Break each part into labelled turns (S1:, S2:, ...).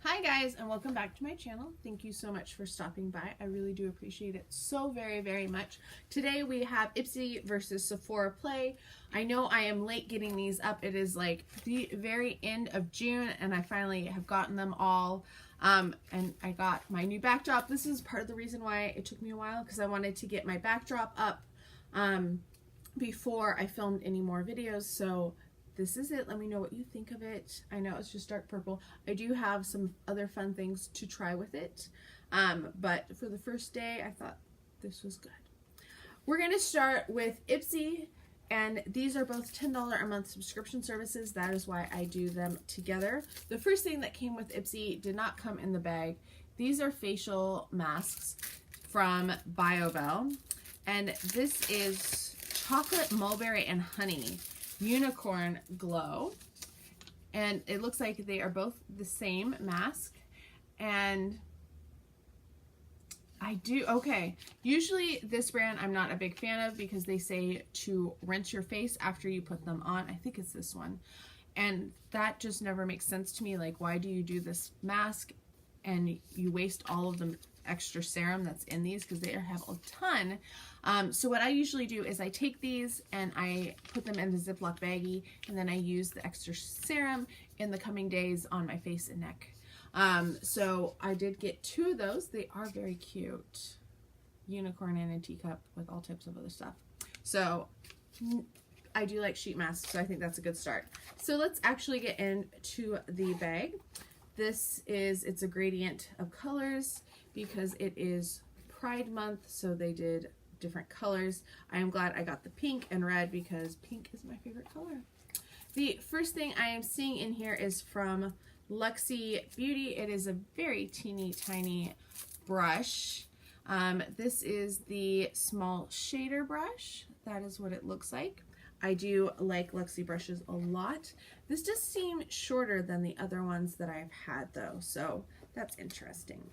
S1: Hi guys, and welcome back to my channel. Thank you so much for stopping by. I really do appreciate it so very much. Today we have Ipsy versus Sephora Play. I know I am late getting these up. It is like the very end of June and I finally have gotten them all. And I got my new backdrop. This is part of the reason why it took me a while, because I wanted to get my backdrop up before I filmed any more videos. So this is it. Let me know what you think of it. I know it's just dark purple. I do have some other fun things to try with it. But for the first day, I thought this was good. We're going to start with Ipsy, and these are both $10 a month subscription services. That is why I do them together. The first thing that came with Ipsy did not come in the bag. These are facial masks from BioBell, and this is chocolate mulberry and honey unicorn glow, and it looks like they are both the same mask. And usually this brand I'm not a big fan of because they say to rinse your face after you put them on. I think it's this one, and that just never makes sense to me. Like, why do you do this mask and you waste all of the extra serum that's in these, because they have a ton. So what I usually do is I take these and I put them in the Ziploc baggie, and then I use the extra serum in the coming days on my face and neck. So I did get 2 of those. They are very cute. Unicorn in a teacup with all types of other stuff. So I do like sheet masks, so I think that's a good start. So let's actually get into the bag. It's a gradient of colors because it is Pride Month, so they did different colors. I am glad I got the pink and red because pink is my favorite color. The first thing I am seeing in here is from Luxie Beauty. It is a very teeny tiny brush. This is the small shader brush. That is what it looks like. I do like Luxie brushes a lot. This does seem shorter than the other ones that I've had though, so that's interesting.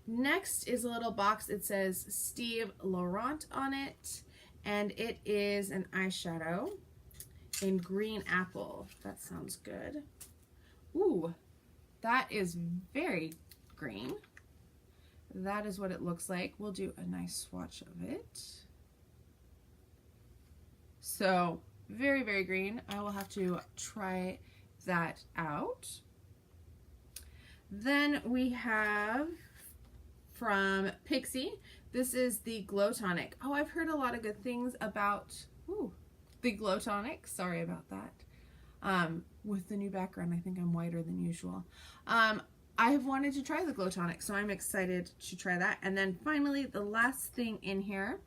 S1: Next is a little box. It says Steve Laurent on it, and it is an eyeshadow in green apple. That sounds good. Ooh, that is very green. That is what it looks like. We'll do a nice swatch of it. So very green. I will have to try that out. Then we have from Pixi, this is the Glow Tonic. Oh, I've heard a lot of good things about the Glow Tonic. Sorry about that. With the new background, I think I'm whiter than usual. I have wanted to try the Glow Tonic, so I'm excited to try that. And then finally, the last thing in here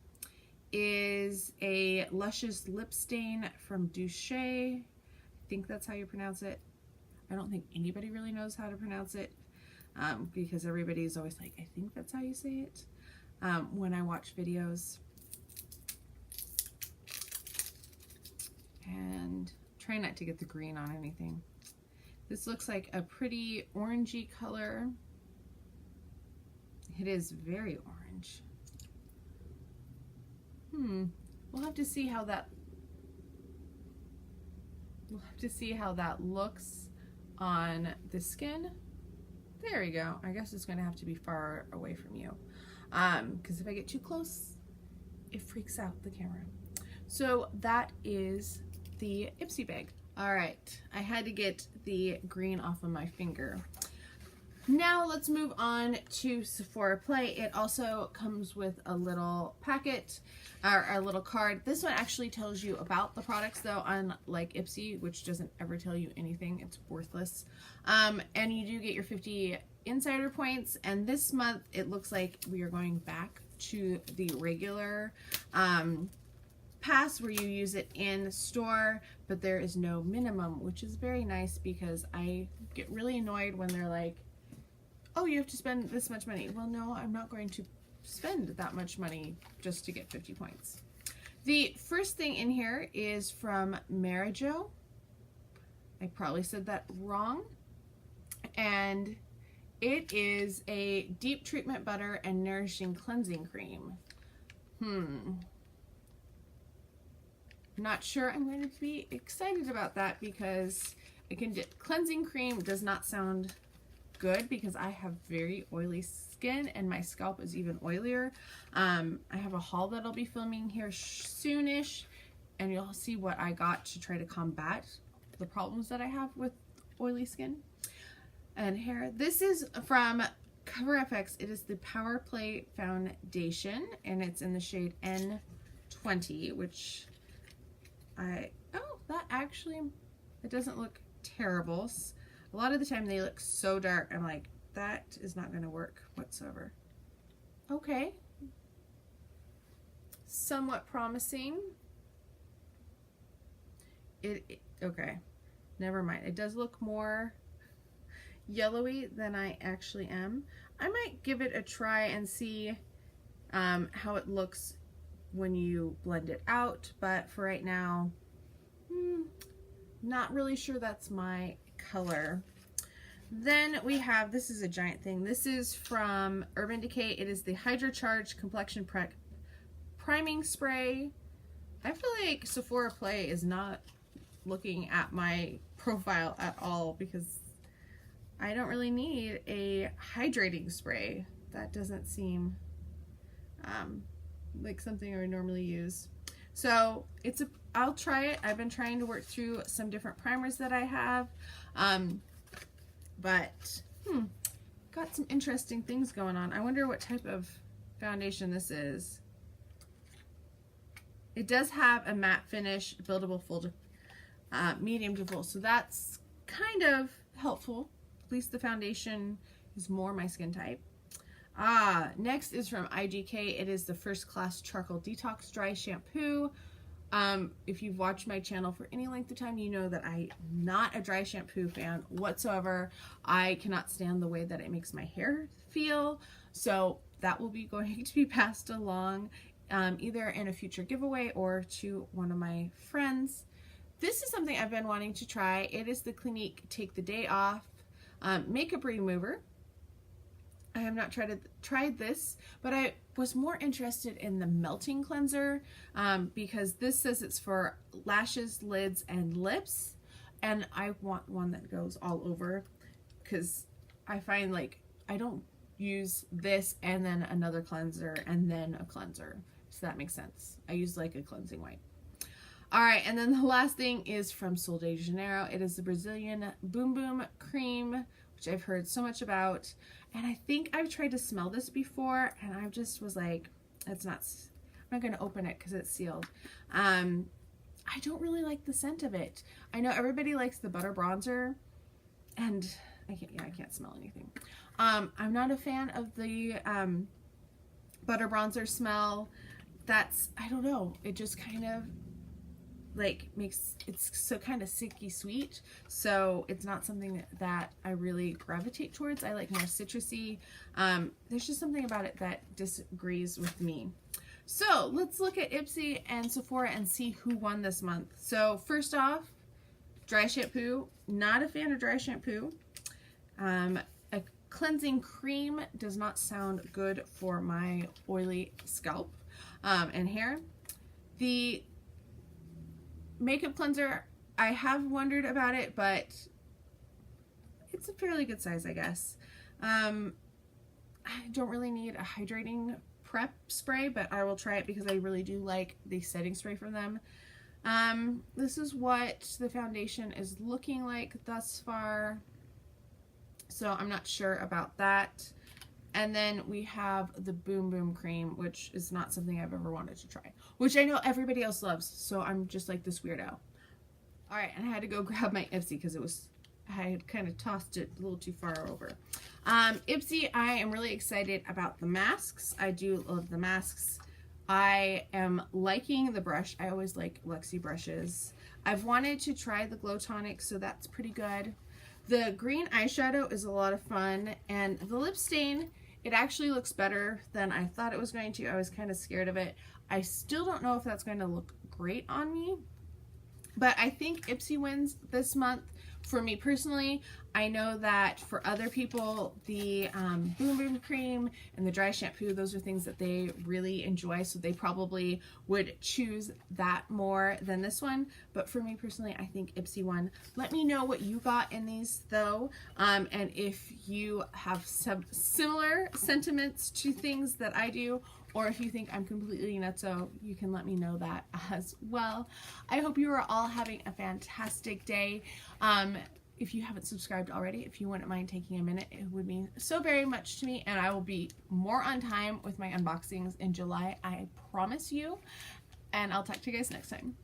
S1: is a Luscious Lip Stain from Decay. I think that's how you pronounce it. I don't think anybody really knows how to pronounce it because everybody's always like, I think that's how you say it when I watch videos. And try not to get the green on anything. This looks like a pretty orangey color. It is very orange. We'll have to see how that looks on the skin. There we go. I guess it's going to have to be far away from you because if I get too close, it freaks out the camera. So that is the Ipsy bag. All right, I had to get the green off of my finger. Now let's move on to Sephora Play. It also comes with a little packet or a little card. This one actually tells you about the products though, unlike Ipsy, which doesn't ever tell you anything. It's worthless. And you do get your 50 insider points. And this month it looks like we are going back to the regular pass where you use it in store, but there is no minimum, which is very nice because I get really annoyed when they're like, oh, you have to spend this much money. Well, no, I'm not going to spend that much money just to get 50 points. The first thing in here is from Marijo. I probably said that wrong. And it is a deep treatment butter and nourishing cleansing cream. Not sure I'm going to be excited about that because again, cleansing cream does not sound good because I have very oily skin and my scalp is even oilier. I have a haul that I'll be filming here soonish, and you'll see what I got to try to combat the problems that I have with oily skin and hair. This is from CoverFX. It is the Powerplay Foundation, and it's in the shade N20, which that actually, it doesn't look terrible. A lot of the time they look so dark, I'm like, that is not going to work whatsoever. Okay. Somewhat promising. Okay. Never mind. It does look more yellowy than I actually am. I might give it a try and see how it looks when you blend it out, but for right now, not really sure that's my color. Then we have, this is a giant thing. This is from Urban Decay. It is the Hydro Charge Complexion Priming Spray. I feel like Sephora Play is not looking at my profile at all because I don't really need a hydrating spray. That doesn't seem like something I would normally use. So I'll try it. I've been trying to work through some different primers that I have. But got some interesting things going on. I wonder what type of foundation this is. It does have a matte finish, buildable full to medium to full, so that's kind of helpful. At least the foundation is more my skin type. Next is from IGK. It is the First Class Charcoal Detox Dry Shampoo. If you've watched my channel for any length of time, you know that I'm not a dry shampoo fan whatsoever. I cannot stand the way that it makes my hair feel. So that will be going to be passed along either in a future giveaway or to one of my friends. This is something I've been wanting to try. It is the Clinique Take the Day Off Makeup Remover. I have not tried this, but I was more interested in the melting cleanser because this says it's for lashes, lids, and lips, and I want one that goes all over because I find like I don't use this and then another cleanser and then a cleanser, so that makes sense. I use like a cleansing wipe. All right, and then the last thing is from Sol de Janeiro. It is the Brazilian Boom Boom Cream, which I've heard so much about. And I think I've tried to smell this before, and I just was like, it's not, I'm not going to open it because it's sealed. I don't really like the scent of it. I know everybody likes the butter bronzer, and I can't smell anything. I'm not a fan of the butter bronzer smell. I don't know, it just kind of like it's so kind of sicky sweet, so it's not something that I really gravitate towards. I like more citrusy. There's just something about it that disagrees with me. So let's look at Ipsy and Sephora and see who won this month. So first off, dry shampoo. Not a fan of dry shampoo. A cleansing cream does not sound good for my oily scalp and hair. The makeup cleanser, I have wondered about it, but it's a fairly good size, I guess. I don't really need a hydrating prep spray, but I will try it because I really do like the setting spray from them. This is what the foundation is looking like thus far, so I'm not sure about that. And then we have the Boom Boom Cream, which is not something I've ever wanted to try, which I know everybody else loves, so I'm just like this weirdo. All right, and I had to go grab my Ipsy because I had kind of tossed it a little too far over. Ipsy, I am really excited about the masks. I do love the masks. I am liking the brush. I always like Luxie brushes. I've wanted to try the Glow Tonic, so that's pretty good. The green eyeshadow is a lot of fun, and the lip stain, it actually looks better than I thought it was going to. I was kind of scared of it. I still don't know if that's going to look great on me, but I think Ipsy wins this month for me personally, I know that for other people, the Boom Boom Cream and the dry shampoo, those are things that they really enjoy, so they probably would choose that more than this one. But for me personally, I think Ipsy one. Let me know what you got in these though, and if you have some similar sentiments to things that I do, or if you think I'm completely nutso, you can let me know that as well. I hope you are all having a fantastic day. If you haven't subscribed already, if you wouldn't mind taking a minute, it would mean so very much to me, and I will be more on time with my unboxings in July, I promise you. And I'll talk to you guys next time.